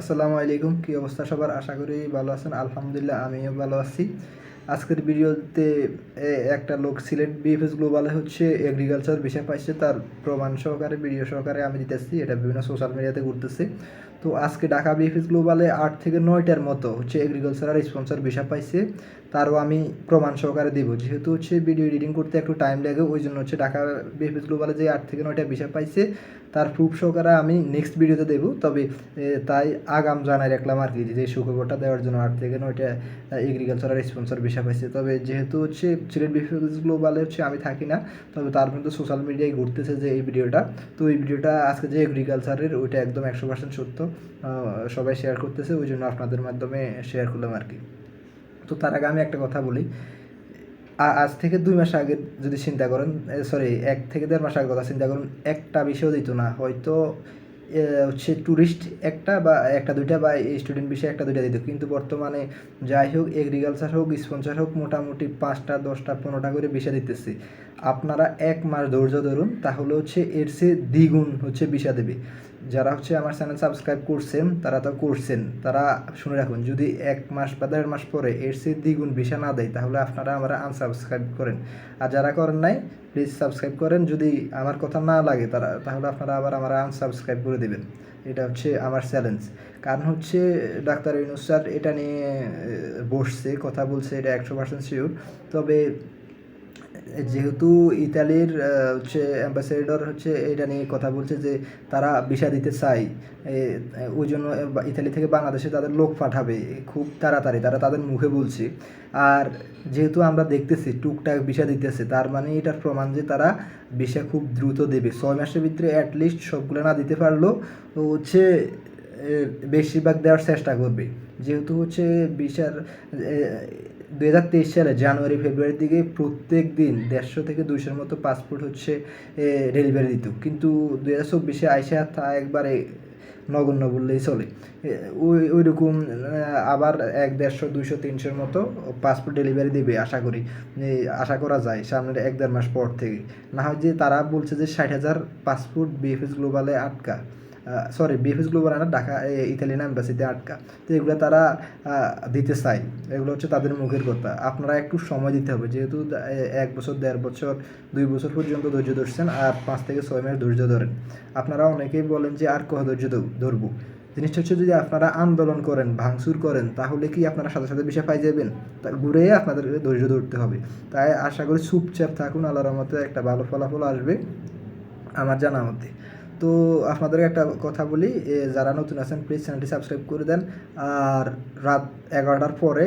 আসসালামু আলাইকুম, কী অবস্থা সবার? আশা করি ভালো আছেন। আলহামদুলিল্লাহ আমিও ভালো আছি। আজকের ভিডিওতে একটা লোক সিলেট বিএফএস গ্লোবালে এগ্রিকালচার বিষয় পাইছে, তার প্রমাণ সহকারে ভিডিও সহকারে আমি দিতেছি। এটা বিভিন্ন সোশ্যাল মিডিয়াতে ঘুরতেছে। তো আজকে ঢাকা বিএফএস গ্লোবালে 8 থেকে 9টার মতো এগ্রিকালচারাল স্পন্সর ভিসা পাইছে, তারও আমি প্রমাণ সহকারে দিব। যেহেতু ভিডিও এডিটিং করতে একটু টাইম লাগে, ওই জন্য ঢাকা বিএফএস গ্লোবালে যে 8 থেকে 9টা ভিসা পাইছে তার প্রুফ সহকারে আমি নেক্সট ভিডিওতে দেবো। তবে তাই আগাম জানাই রাখলাম আর কি, যে সুখবরটা দেওয়ার জন্য 8 থেকে 9টা এগ্রিকালচারাল স্পন্সর ভিসা পাইছে। তবে যেহেতু সিলেট বিএফএস গ্লোবালে আমি থাকি না, তবে তার মধ্যে সোশ্যাল মিডিয়ায় ঘুরতেছে যে এই ভিডিওটা। তো এই ভিডিওটা আজকে যে এগ্রিকালচারের ওইটা একদম 100% সত্য, সবাই শেয়ার করতেছে, ওই জন্য আপনাদের মাধ্যমে শেয়ার করলাম আর কি। তো তার আগে আমি একটা কথা বলি, আজ থেকে 2 মাস আগে যদি চিন্তা করেন, 1 থেকে 1.5 মাস আগের কথা চিন্তা করুন, একটা বিষয় দিত না, হয়তো ট্যুরিস্ট একটা বা একটা দুইটা বা স্টুডেন্ট বিষয়ে একটা দুইটা দিত। কিন্তু বর্তমানে যাই হোক, এগ্রিকালচার হোক স্পন্সর হোক, মোটামুটি 5টা 10টা 15টা করে ভিসা দিতেছে। আপনারা 1 মাস ধৈর্য ধরুন, তাহলে এর চেয়ে দ্বিগুণ ভিসা দেবে। যারা আমার চ্যানেল সাবস্ক্রাইব করছেন তারা তো করছেন, তারা শুনে রাখুন, যদি 1 মাস বা 1.5 মাস পরে এর চেয়ে দ্বিগুণ ভিসা না দেয়, তাহলে আপনারা আমরা আনসাবস্ক্রাইব করেন। আর যারা করেন নাই, প্লিজ সাবস্ক্রাইব করেন। যদি আমার কথা না লাগে তাহলে আপনারা আবার আমার আনসাবস্ক্রাইব করে দেবেন। এটা আমার চ্যালেঞ্জ। কারণ ডাক্তার ইউনূস স্যার এটা নিয়ে বসছে, কথা বলছে, এটা 100% শিওর। তবে যেহেতু ইতালির অ্যাম্বাসেডর এটা নিয়ে কথা বলছে যে তারা ভিসা দিতে চায়, ওই জন্য ইতালি থেকে বাংলাদেশে তাদের লোক পাঠাবে খুব তাড়াতাড়ি, তারা তাদের মুখে বলছে। আর যেহেতু আমরা দেখতেছি টুকটাক ভিসা দিতেছে, তার মানে এটার প্রমাণ যে তারা ভিসা খুব দ্রুত দেবে। 6 মাসের ভিতরে অ্যাটলিস্ট সবগুলো না দিতে পারলেও বেশিরভাগ দেওয়ার চেষ্টা করবে। যেহেতু ভিসার 2023 সালে জানুয়ারি ফেব্রুয়ারির দিকে প্রত্যেক দিন 150 থেকে 200-র মতো পাসপোর্ট ডেলিভারি দিত, কিন্তু 2024-এ আইসা তা একবারে নগণ্য বললেই চলে। ওই রকম আবার 100, 150, 200, 300-র মতো পাসপোর্ট ডেলিভারি দেবে আশা করা যায় সামনের 1-1.5 মাস পর থেকে। না হয় যে তারা বলছে যে 60,000 পাসপোর্ট বিএফএস গ্লোবালে আটকা, বিএফএস গ্লোবাল না, ঢাকা ইতালিয়ান এম্বাসিতে আটকা। তো এগুলো তারা দিতে চায়, এগুলো তাদের মুখের কথা। আপনারা একটু সময় দিতে হবে, যেহেতু 1 বছর 1.5 বছর 2 বছর পর্যন্ত ধৈর্য ধরছেন, আর 5 থেকে 6 মাস ধৈর্য ধরেন। আপনারা অনেকেই বলেন যে আর কত ধৈর্য ধরবো। জিনিসটা যদি আপনারা আন্দোলন করেন, ভাঙচুর করেন, তাহলে কি আপনারা সাথে সাথে বিষয় পাই যাবেন? তা ঘুরে আপনাদের ধৈর্য ধরতে হবে। তাই আশা করি চুপচাপ থাকুন, আল্লাহর রহমতে একটা ভালো ফলাফল আসবে আমার জানা মতে। তো আপনাদের একটা কথা বলি, যারা নতুন আছেন প্লিজ চ্যানেলটি সাবস্ক্রাইব করে দেন। আর রাত 11টার পরে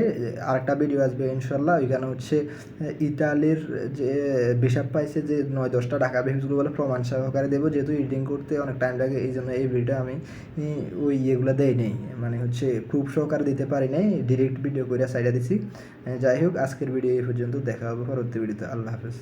আরেকটা ভিডিও আসবে ইনশাল্লাহ। ওইখানে ইতালির যে ভিসা পাইছে যে 9-10টা ঢাকা বিএফএস বলে প্রমাণ সহকারে দেবো। যেহেতু এডিটিং করতে অনেক টাইম লাগে, এই জন্য এই ভিডিওটা আমি ওই ইয়েগুলো দেই নেই, মানে প্রুফ সহকারে দিতে পারি নাই, ডিরেক্ট ভিডিও করে সাইডে দিছি। যাই হোক, আজকের ভিডিও এই পর্যন্ত, দেখা হবে পরবর্তী ভিডিওতে। আল্লাহ হাফেজ।